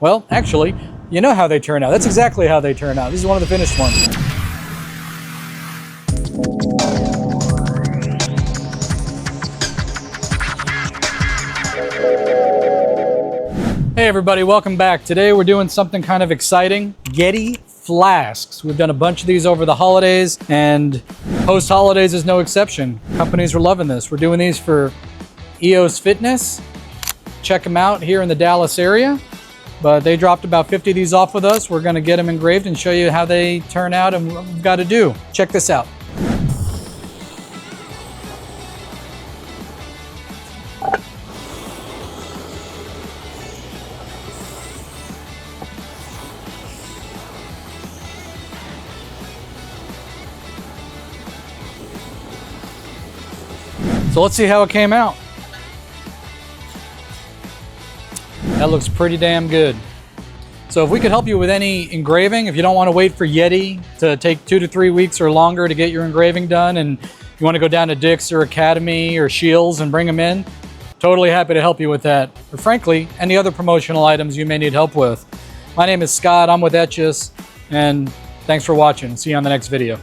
Well, actually, you know how they turn out. That's exactly how they turn out. This is one of the finished ones. Hey everybody, welcome back. Today we're doing something kind of exciting. Yeti flasks. We've done a bunch of these over the holidays, and post-holidays is no exception. Companies are loving this. We're doing these for EOS Fitness. Check them out here in the Dallas area. But they dropped about 50 of these off with us. We're gonna get them engraved and show you how they turn out and what we've got to do. Check this out. So let's see how it came out. That looks pretty damn good. So if we could help you with any engraving, if you don't want to wait for Yeti to take 2 to 3 weeks or longer to get your engraving done, and you want to go down to Dick's or Academy or Shields and bring them in, totally happy to help you with that. Or frankly, any other promotional items you may need help with. My name is Scott, I'm with Etchus, and thanks for watching. See you on the next video.